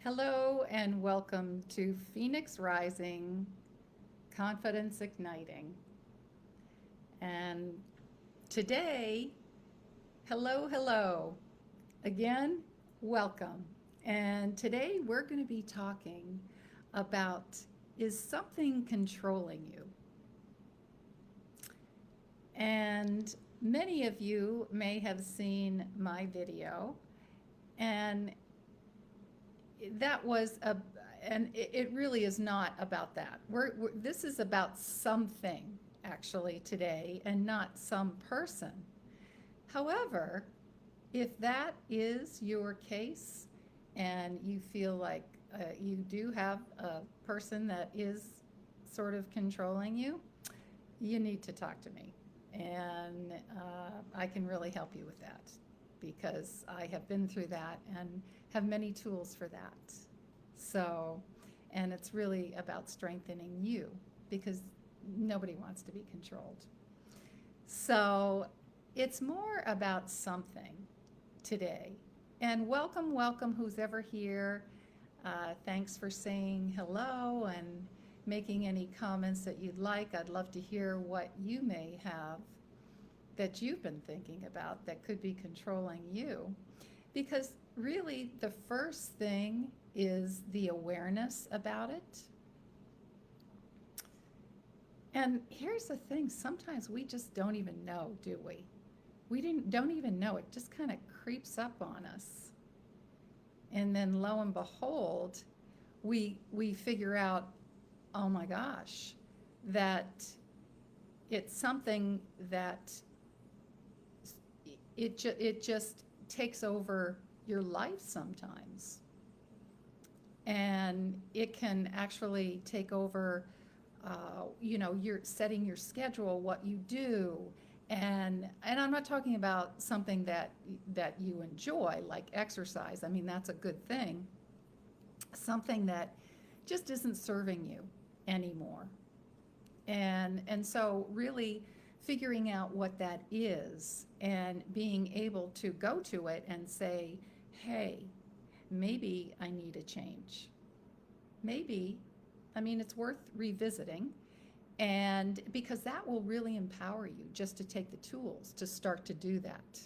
Hello and welcome to Phoenix Rising Confidence Igniting. And today, hello. Again, welcome. And today we're going to be talking about, is something controlling you? And many of you may have seen my video, and that was a and it really is not about that. This is about something actually today and not some person. However, if that is your case and you feel like you do have a person that is sort of controlling you, you need to talk to me. And I can really help you with that because I have been through that and have many tools for that. So, and it's really about strengthening you because nobody wants to be controlled. So, it's more about something today. And welcome, who's ever here. Thanks for saying hello and making any comments that you'd like. I'd love to hear what you may have that you've been thinking about that could be controlling you. Because really, the first thing is the awareness about it. And here's the thing, sometimes we just don't even know, do we? Don't even know. It just kind of creeps up on us. And then lo and behold, we figure out, oh my gosh, that it's something that it just takes over your life sometimes. And it can actually take over, you're setting your schedule, what you do. And I'm not talking about something that you enjoy, like exercise. I mean, that's a good thing. Something that just isn't serving you anymore. And so really figuring out what that is and being able to go to it and say, hey, maybe I need a change. Maybe, I mean, it's worth revisiting. And because that will really empower you just to take the tools to start to do that.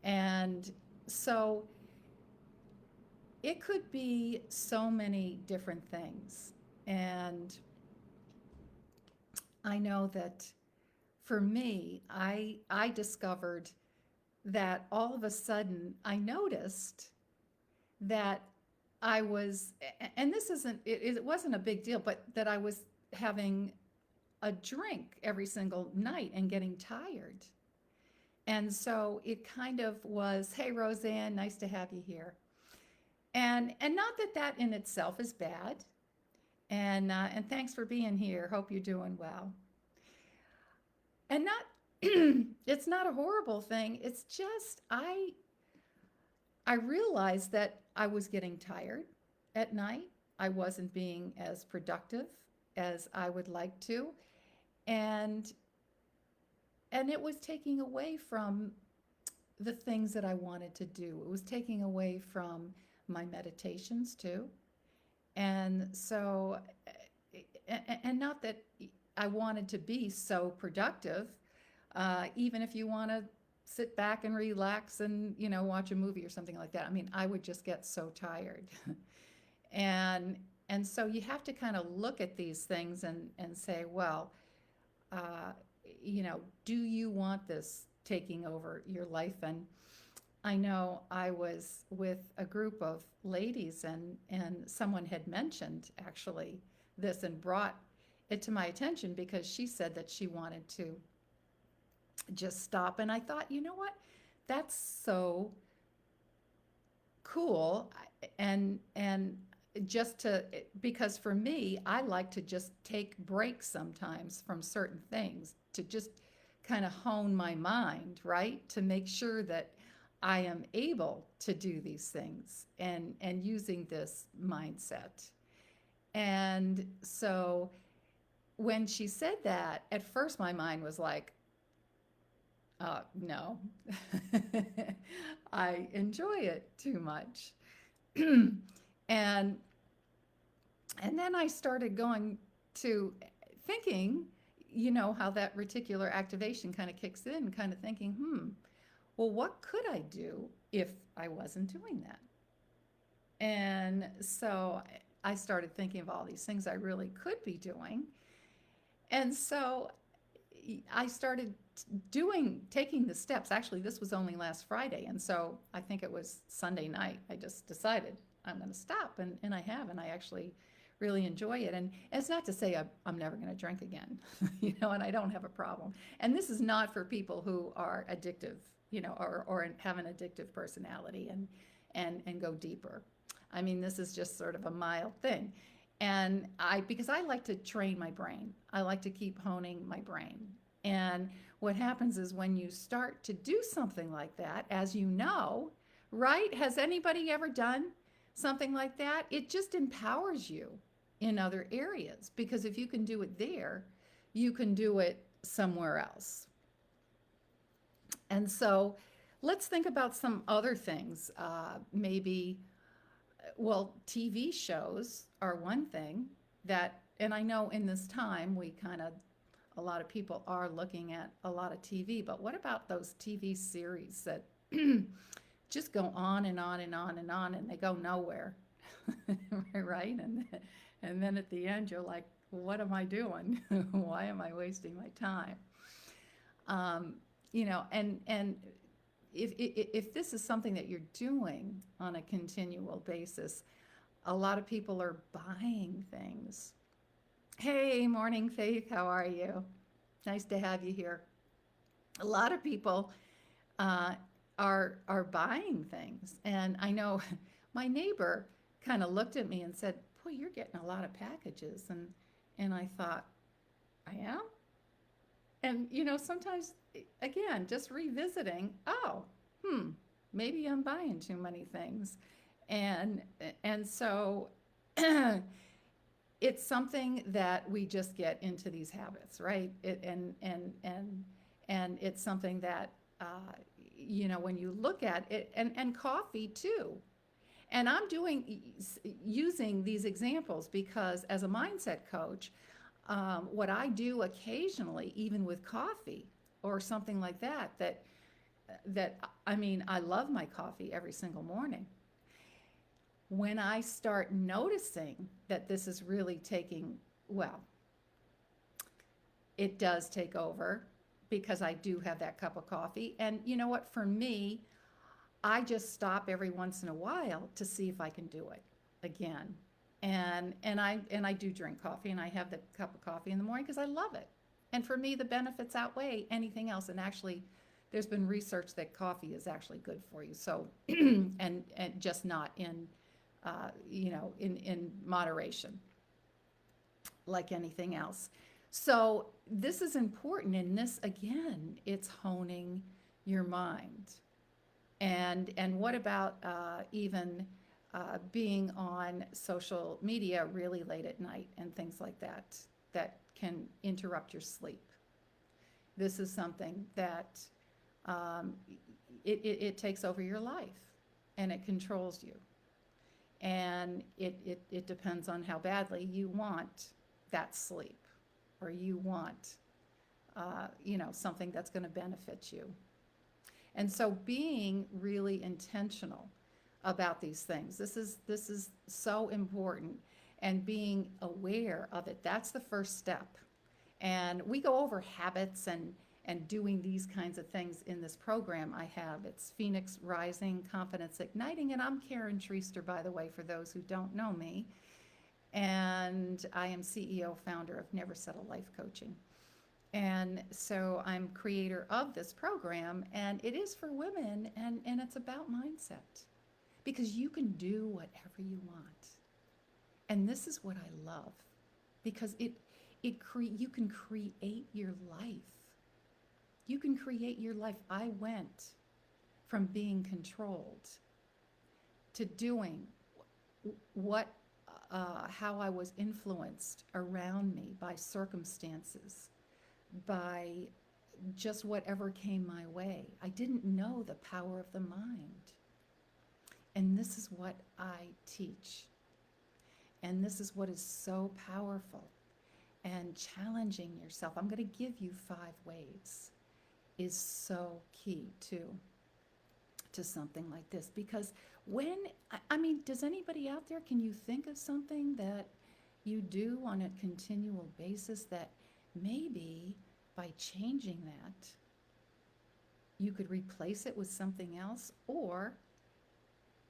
And so it could be so many different things. And I know that for me, I discovered that all of a sudden I noticed that I was, and this it wasn't a big deal, but that I was having a drink every single night and getting tired. And so it kind of was, hey, Roseanne, nice to have you here. And not that that in itself is bad. And thanks for being here. Hope you're doing well. And not, it's not a horrible thing. It's just I realized that I was getting tired at night. I wasn't being as productive as I would like to. And and it was taking away from the things that I wanted to do. It was taking away from my meditations too. And so and not that I wanted to be so productive, even if you want to sit back and relax and watch a movie or something like that. I mean, I would just get so tired. and and so you have to kind of look at these things and say, well, uh, do you want this taking over your life? And I know I was with a group of ladies, and someone had mentioned actually this and brought it to my attention because she said that she wanted to just stop. And I thought, you know what? That's so cool. And just to, because for me, I like to just take breaks sometimes from certain things to just kind of hone my mind, right? To make sure that I am able to do these things and using this mindset. And so when she said that, at first my mind was like, no, I enjoy it too much. And and then I started going to thinking, how that reticular activation kind of kicks in, kind of thinking, well, what could I do if I wasn't doing that? And so I started thinking of all these things I really could be doing. And so I started taking the steps. Actually, this was only last Friday. And so I think it was Sunday night. I just decided I'm going to stop. And I have. And I actually really enjoy it. And it's not to say I'm never going to drink again, and I don't have a problem. And this is not for people who are addictive, or have an addictive personality and go deeper. I mean, this is just sort of a mild thing. And because I like to train my brain, I like to keep honing my brain. And what happens is when you start to do something like that, as you know, right? Has anybody ever done something like that? It just empowers you in other areas, because if you can do it there, you can do it somewhere else. And so let's think about some other things. Maybe, well, TV shows are one thing that, and I know in this time a lot of people are looking at a lot of TV, but what about those TV series that just go on and on and on and on and they go nowhere? Right? And then at the end, you're like, what am I doing? Why am I wasting my time? And if this is something that you're doing on a continual basis, a lot of people are buying things. Hey, morning, Faith. How are you? Nice to have you here. A lot of people uh, are buying things, and I know my neighbor kind of looked at me and said, "Boy, you're getting a lot of packages," and I thought, "I am." And sometimes, again, just revisiting, oh, hmm, maybe I'm buying too many things, and and so it's something that we just get into these habits, right? And it's something that when you look at it, and coffee too. And I'm using these examples because as a mindset coach, what I do occasionally, even with coffee or something like that I mean, I love my coffee every single morning. When I start noticing that this is really taking, well, it does take over because I do have that cup of coffee. And you know what? For me, I just stop every once in a while to see if I can do it again. And I do drink coffee, and I have the cup of coffee in the morning because I love it. And for me, the benefits outweigh anything else. And actually, there's been research that coffee is actually good for you. So, and just not in moderation, like anything else. So this is important, and this again, it's honing your mind. And what about even being on social media really late at night and things like that that can interrupt your sleep? This is something that um, it takes over your life, and it controls you. And it depends on how badly you want that sleep, or you want something that's going to benefit you. And so being really intentional about these things, this is so important, and being aware of it, that's the first step. And we go over habits and doing these kinds of things in this program I have. It's Phoenix Rising, Confidence Igniting, and I'm Karen Treaster, by the way, for those who don't know me. And I am CEO, founder of Never Settle Life Coaching. And so I'm creator of this program, and it is for women, and it's about mindset, because you can do whatever you want. And this is what I love, because you can create your life. You can create your life. I went from being controlled to doing how I was influenced around me by circumstances, by just whatever came my way. I didn't know the power of the mind. And this is what I teach. And this is what is so powerful. And challenging yourself, I'm going to give you 5 ways, is so key to something like this. Because when, I mean, does anybody out there, can you think of something that you do on a continual basis that maybe by changing that, you could replace it with something else? Or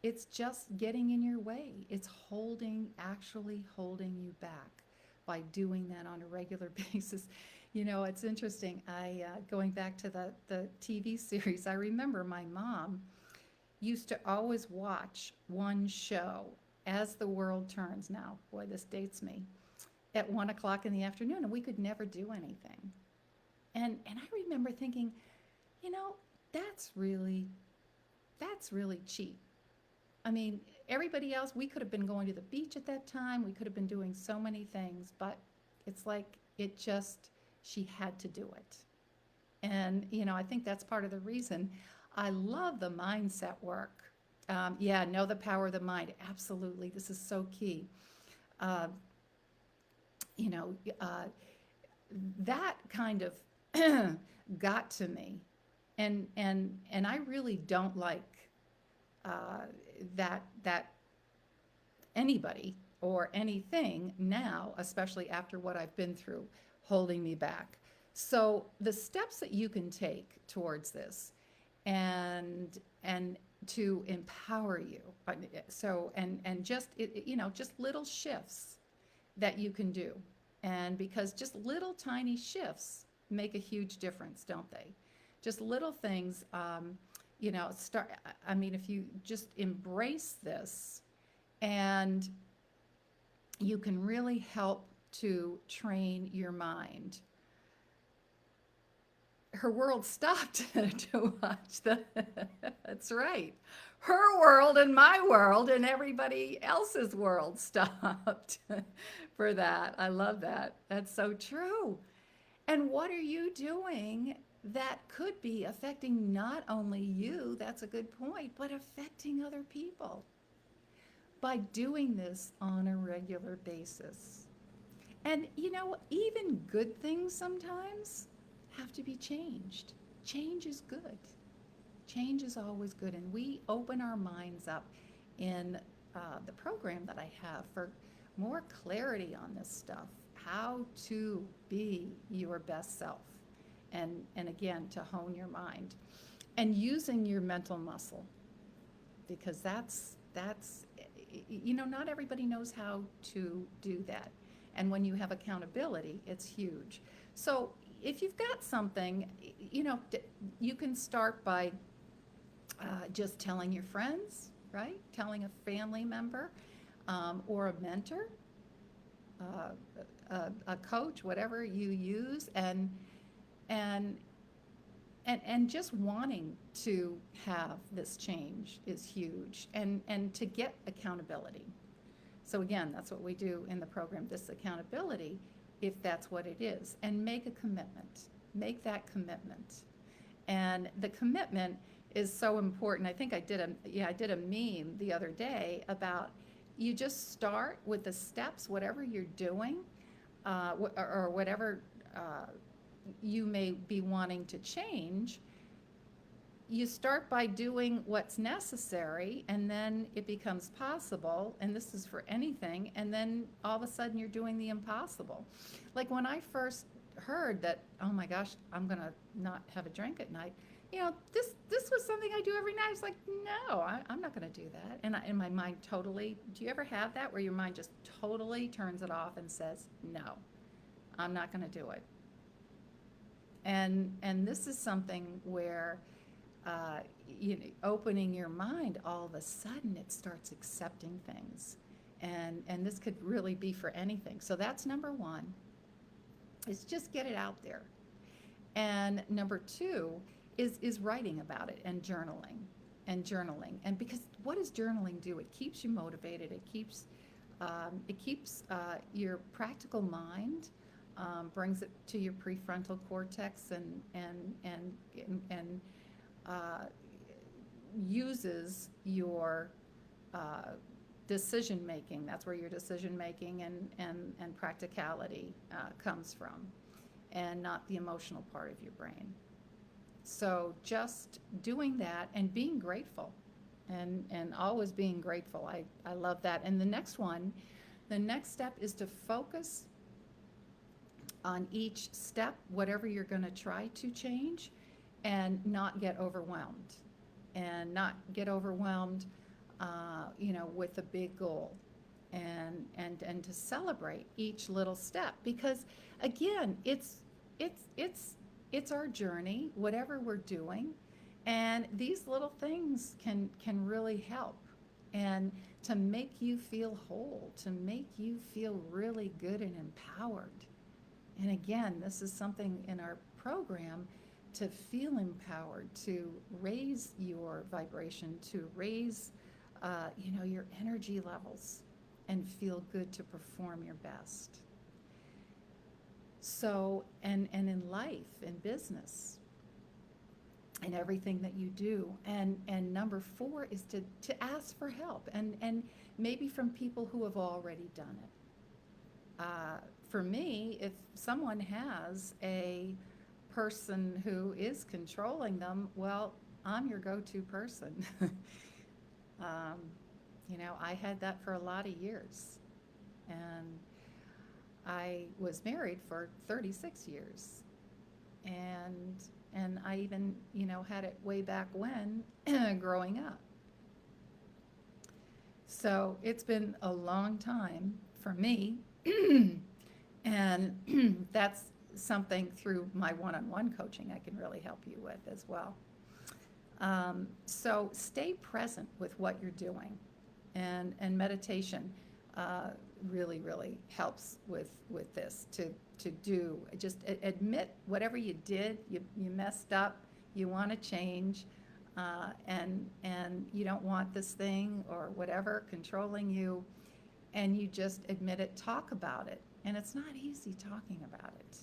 it's just getting in your way. It's actually holding you back by doing that on a regular basis. You know, it's interesting. Going back to the TV series, I remember my mom used to always watch one show, As the World Turns. Now, boy, this dates me, at 1 o'clock in the afternoon, and we could never do anything. And I remember thinking, you know, that's really cheap. I mean, everybody else, we could have been going to the beach at that time. We could have been doing so many things, but it's like she had to do it. And, you know, I think that's part of the reason I love the mindset work. Yeah, know the power of the mind. Absolutely. This is so key. Uh, you know, that kind of got to me. And I really don't like that anybody or anything now, especially after what I've been through, holding me back. So the steps that you can take towards this, and to empower you, so and just you know, just little shifts that you can do, and because just little tiny shifts make a huge difference, don't they? Just little things. You know, start. I mean, if you just embrace this, and you can really help to train your mind. Her world stopped to watch the. That's right. Her world and my world and everybody else's world stopped for that. I love that. That's so true. And what are you doing that could be affecting not only you, that's a good point, but affecting other people by doing this on a regular basis? And you know, even good things sometimes have to be changed. Change is good. Change is always good. And we open our minds up in the program that I have for more clarity on this stuff, how to be your best self. And again, to hone your mind and using your mental muscle, because that's you know, not everybody knows how to do that. And when you have accountability, it's huge. So if you've got something, you know, you can start by just telling your friends, right? Telling a family member, or a mentor, a coach, whatever you use, and and just wanting to have this change is huge, and to get accountability. So again, that's what we do in the program, this accountability, if that's what it is, and make a commitment. Make that commitment. And the commitment is so important. I think I did a meme the other day about, you just start with the steps, whatever you're doing, or whatever you may be wanting to change. You start by doing what's necessary, and then it becomes possible. And this is for anything. And then all of a sudden you're doing the impossible. Like when I first heard that, oh my gosh, I'm going to not have a drink at night. You know, this was something I do every night. It's like, no, I'm not going to do that. And in my mind totally, do you ever have that where your mind just totally turns it off and says, no, I'm not going to do it? And this is something where, you know, opening your mind, all of a sudden it starts accepting things. And this could really be for anything. So that's number one, is just get it out there. And number two is writing about it and journaling. And because what does journaling do? It keeps you motivated. It keeps your practical mind, brings it to your prefrontal cortex, and uses your decision making. That's where your decision making and practicality comes from, and not the emotional part of your brain. So just doing that and being grateful, and always being grateful. I love that. And the next step is to focus on each step, whatever you're going to try to change, and not get overwhelmed. And not get overwhelmed, with a big goal, and to celebrate each little step, because again, it's our journey, whatever we're doing, and these little things can really help, and to make you feel whole, to make you feel really good and empowered. And again, this is something in our program, to feel empowered, to raise your vibration, to raise, your energy levels, and feel good to perform your best. So, and in life, in business, in everything that you do. And number four is to ask for help, and maybe from people who have already done it. For me, if someone has a person who is controlling them, well, I'm your go-to person. um, I had that for a lot of years, and I was married for 36 years, and I even, had it way back when, growing up. So it's been a long time for me, and that's something through my one-on-one coaching I can really help you with as well. So stay present with what you're doing, and meditation really, really helps with this, to do. Just admit whatever you did, you messed up, you want to change, and you don't want this thing or whatever controlling you, and you just admit it, talk about it. And it's not easy talking about it.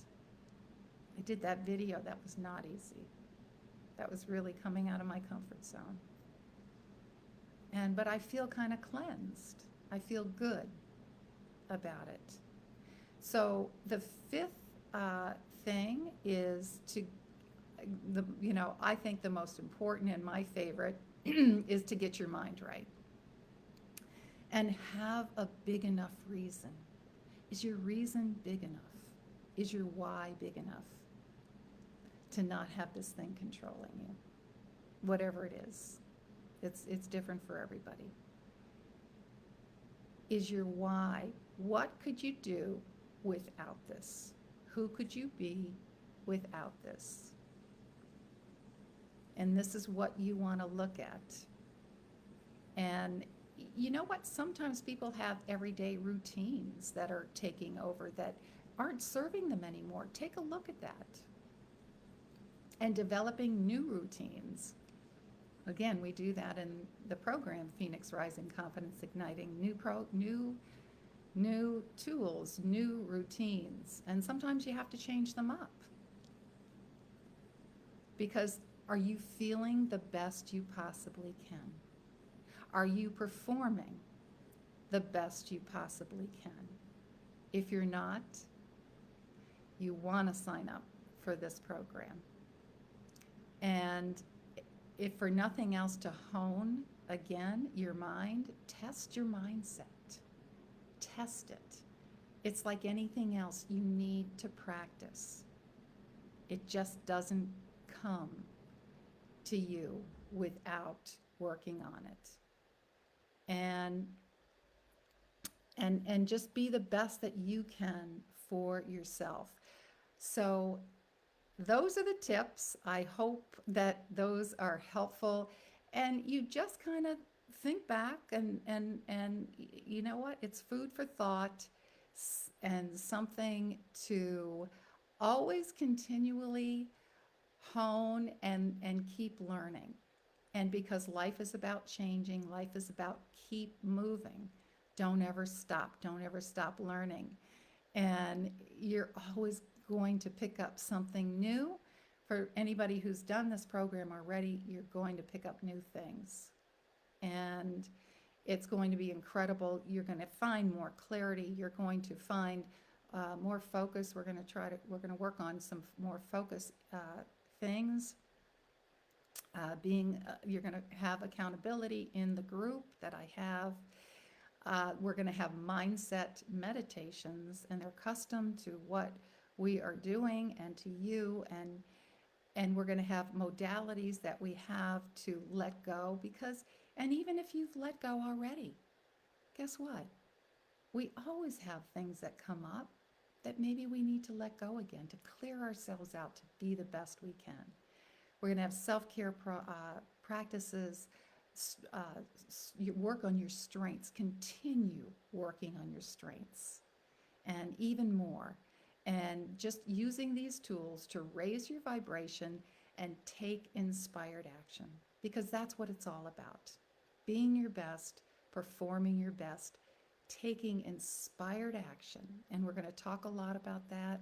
I did that video, that was not easy. That was really coming out of my comfort zone. But I feel kind of cleansed. I feel good about it. So the fifth thing is I think the most important and my favorite is to get your mind right and have a big enough reason. Is your reason big enough? Is your why big enough to not have this thing controlling you? Whatever it is. It's different for everybody. Is your why? What could you do without this? Who could you be without this? And this is what you want to look at. And you know what? Sometimes people have everyday routines that are taking over, that aren't serving them anymore. Take a look at that. And developing new routines. Again, we do that in the program, Phoenix Rising Confidence Igniting. New tools, new routines. And sometimes you have to change them up. Because are you feeling the best you possibly can? Are you performing the best you possibly can? If you're not, you want to sign up for this program. And if for nothing else, to hone, again, your mind, test your mindset. Test it. It's like anything else, you need to practice. It just doesn't come to you without working on it. And just be the best that you can for yourself. So those are the tips. I hope that those are helpful, and you just kind of think back, and you know what? It's food for thought, and something to always continually hone and keep learning. And because life is about changing, life is about keep moving. Don't ever stop. Don't ever stop learning. And you're always going to pick up something new. For anybody who's done this program already, you're going to pick up new things. And It's going to be incredible. You're going to find more clarity. You're going to find more focus. We're going to work on some more focus things. You're going to have accountability in the group that I have. We're going to have mindset meditations, and they're custom to what we are doing and to you, and we're going to have modalities that we have to let go, because, and even if you've let go already, guess what? We always have things that come up that maybe we need to let go again to clear ourselves out to be the best we can. We're going to have self-care practices. You work on your strengths. Continue working on your strengths, and even more. And just using these tools to raise your vibration and take inspired action, because that's what it's all about. Being your best, performing your best, taking inspired action. And we're going to talk a lot about that,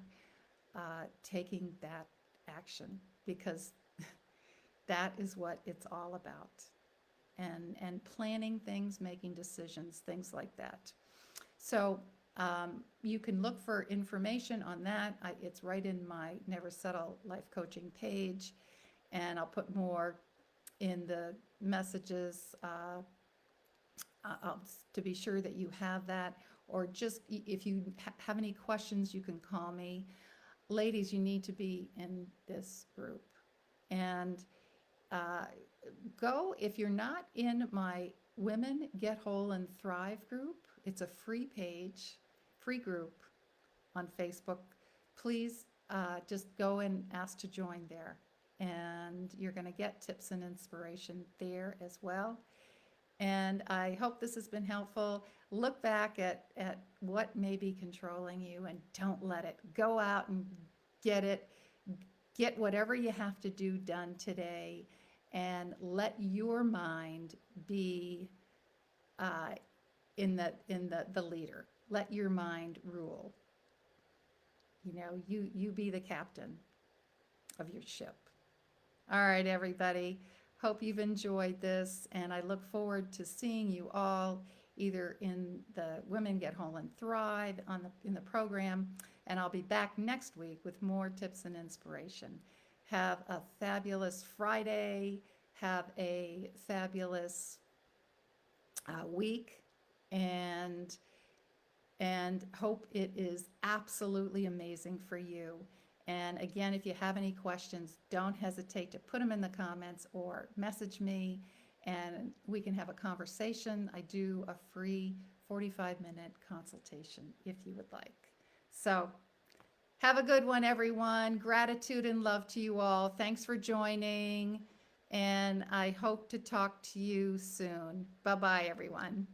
taking that action, because that is what it's all about. And planning things, making decisions, things like that. So you can look for information on that. It's right in my Never Settle Life Coaching page, and I'll put more in the messages to be sure that you have that. Or just if you have any questions, you can call me. Ladies, you need to be in this group. And go, if you're not in my Women Get Whole and Thrive group, it's a free page, free group on Facebook. Please just go and ask to join there. And you're going to get tips and inspiration there as well. And I hope this has been helpful. Look back at what may be controlling you, and don't let it. Go out and get it. Get whatever you have to do done today, and let your mind be in the leader. Let your mind rule. You know, you be the captain of your ship. All right, everybody. Hope you've enjoyed this, and I look forward to seeing you all either in the Women Get Whole and Thrive in the program, and I'll be back next week with more tips and inspiration. Have a fabulous Friday. Have a fabulous week, and hope it is absolutely amazing for you. And again, if you have any questions, don't hesitate to put them in the comments or message me, and we can have a conversation. I do a free 45-minute consultation if you would like. So have a good one, everyone. Gratitude and love to you all. Thanks for joining, and I hope to talk to you soon. Bye-bye, everyone.